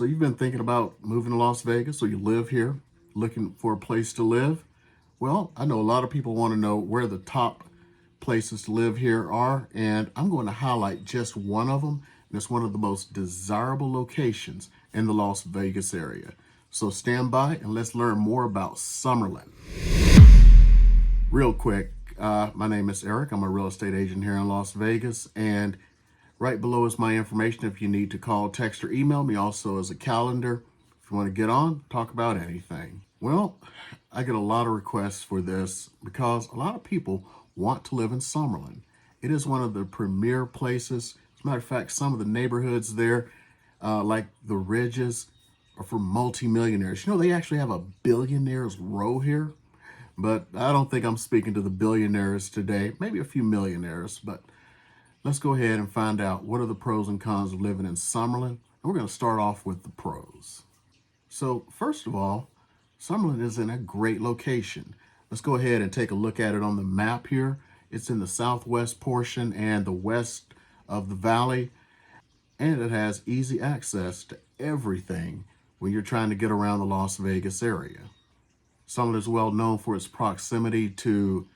So you've been thinking about moving to Las Vegas, or you live here looking for a place to live? Well, I know a lot of people want to know where the top places to live here are, and I'm going to highlight just one of them. And it's one of the most desirable locations in the Las Vegas area. So stand by and let's learn more about Summerlin. Real quick, my name is Eric. I'm a real estate agent here in Las Vegas, and right below is my information if you need to call, text, or email me. Also as a calendar if you want to get on, talk about anything. Well, I get a lot of requests for this because a lot of people want to live in Summerlin. It is one of the premier places. As a matter of fact, some of the neighborhoods there, like the Ridges, are for multimillionaires. You know, they actually have a billionaires row here, but I don't think I'm speaking to the billionaires today. Maybe a few millionaires, but let's go ahead and find out what are the pros and cons of living in Summerlin. And we're going to start off with the pros. So first of all, Summerlin is in a great location. Let's go ahead and take a look at it on the map here. It's in the southwest portion and the west of the valley, and it has easy access to everything when you're trying to get around the Las Vegas area. Summerlin is well known for its proximity to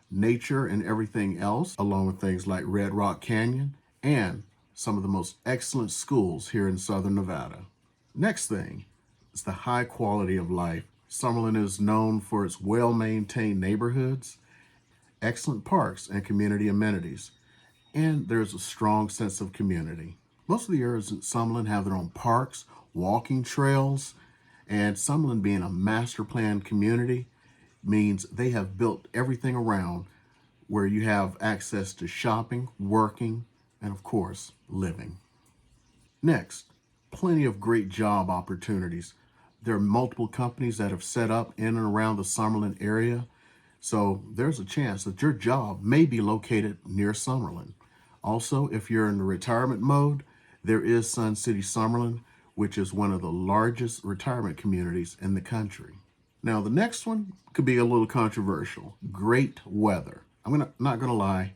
nature and everything else, along with things like Red Rock Canyon and some of the most excellent schools here in Southern Nevada. Next thing is the high quality of life. Summerlin is known for its well-maintained neighborhoods, excellent parks and community amenities, and there's a strong sense of community. Most of the areas in Summerlin have their own parks, walking trails, and Summerlin being a master planned community means they have built everything around where you have access to shopping, working, and of course, living. Next, plenty of great job opportunities. There are multiple companies that have set up in and around the Summerlin area, so there's a chance that your job may be located near Summerlin. Also, if you're in the retirement mode, there is Sun City Summerlin, which is one of the largest retirement communities in the country. Now, the next one could be a little controversial. Great weather. Not gonna lie.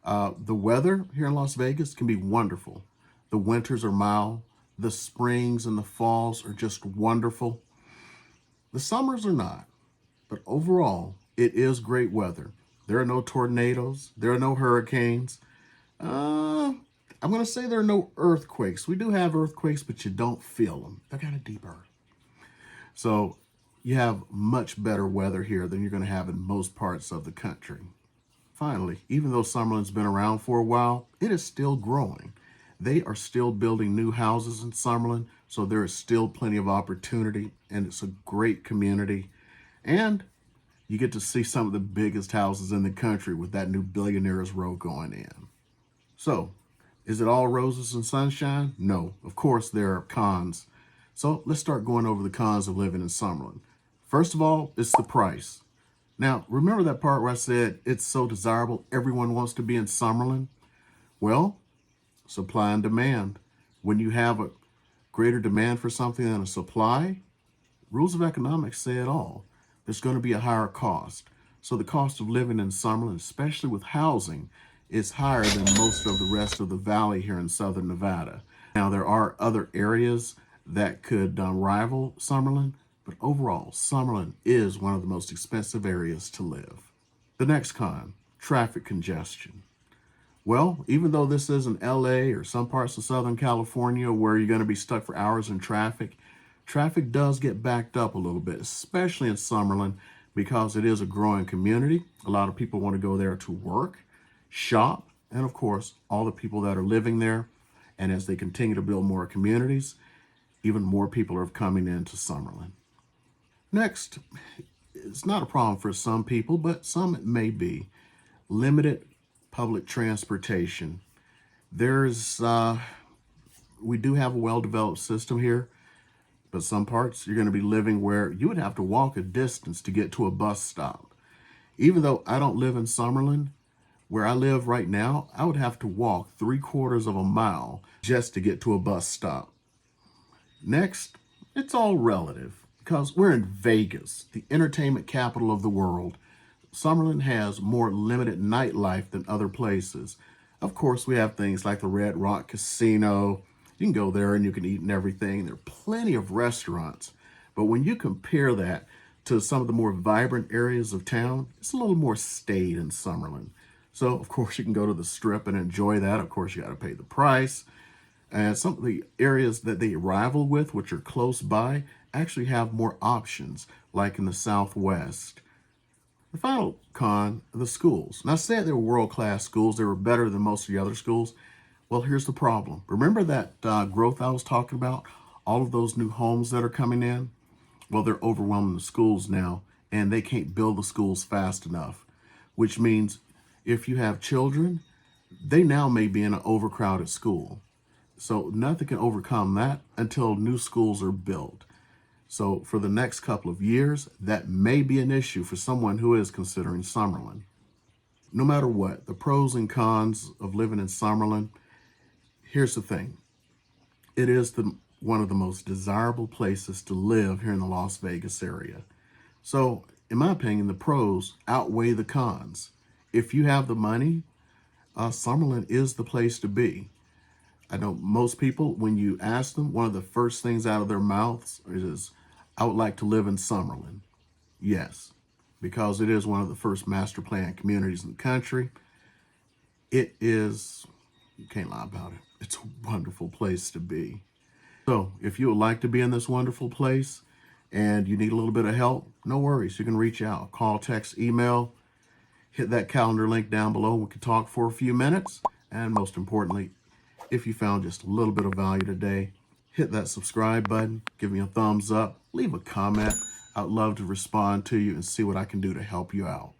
The weather here in Las Vegas can be wonderful. The winters are mild. The springs and the falls are just wonderful. The summers are not, but overall, it is great weather. There are no tornadoes. There are no hurricanes. I'm gonna say there are no earthquakes. We do have earthquakes, but you don't feel them. They're kind of deeper. So you have much better weather here than you're gonna have in most parts of the country. Finally, even though Summerlin's been around for a while, it is still growing. They are still building new houses in Summerlin, so there is still plenty of opportunity, and it's a great community. And you get to see some of the biggest houses in the country with that new billionaires row going in. So, is it all roses and sunshine? No, of course there are cons. So let's start going over the cons of living in Summerlin. First of all, it's the price. Now, remember that part where I said it's so desirable, everyone wants to be in Summerlin? Well, supply and demand. When you have a greater demand for something than a supply, rules of economics say it all. There's going to be a higher cost. So the cost of living in Summerlin, especially with housing, is higher than most of the rest of the valley here in Southern Nevada. Now, there are other areas that could rival Summerlin, but overall, Summerlin is one of the most expensive areas to live. The next con, traffic congestion. Well, even though this isn't LA or some parts of Southern California where you're going to be stuck for hours in traffic, traffic does get backed up a little bit, especially in Summerlin, because it is a growing community. A lot of people want to go there to work, shop, and of course, all the people that are living there. And as they continue to build more communities, even more people are coming into Summerlin. Next, it's not a problem for some people, but some it may be. Limited public transportation. We do have a well-developed system here, but some parts you're going to be living where you would have to walk a distance to get to a bus stop. Even though I don't live in Summerlin, where I live right now, I would have to walk 3/4 of a mile just to get to a bus stop. Next, it's all relative because we're in Vegas, the entertainment capital of the world. Summerlin has more limited nightlife than other places. Of course, we have things like the Red Rock Casino You can go there and you can eat and everything. There are plenty of restaurants. But when you compare that to some of the more vibrant areas of town, it's a little more staid in Summerlin. So, of course, you can go to the Strip and enjoy that. Of course, you got to pay the price. And some of the areas that they rival with, which are close by, actually have more options, like in the Southwest. The final con, the schools. Now, say they were world-class schools, they were better than most of the other schools. Well, here's the problem. Remember that growth I was talking about? All of those new homes that are coming in? Well, they're overwhelming the schools now, and they can't build the schools fast enough, which means if you have children, they now may be in an overcrowded school. So nothing can overcome that until new schools are built. So for the next couple of years, that may be an issue for someone who is considering Summerlin. No matter what, the pros and cons of living in Summerlin, here's the thing. It is one of the most desirable places to live here in the Las Vegas area. So, in my opinion, the pros outweigh the cons. If you have the money, Summerlin is the place to be. I know most people, when you ask them, one of the first things out of their mouths is, I would like to live in Summerlin. Yes, because it is one of the first master plan communities in the country. It is, you can't lie about it, it's a wonderful place to be. So if you would like to be in this wonderful place and you need a little bit of help, no worries. You can reach out, call, text, email, hit that calendar link down below. We can talk for a few minutes. And most importantly, if you found just a little bit of value today, hit that subscribe button, give me a thumbs up, leave a comment. I'd love to respond to you and see what I can do to help you out.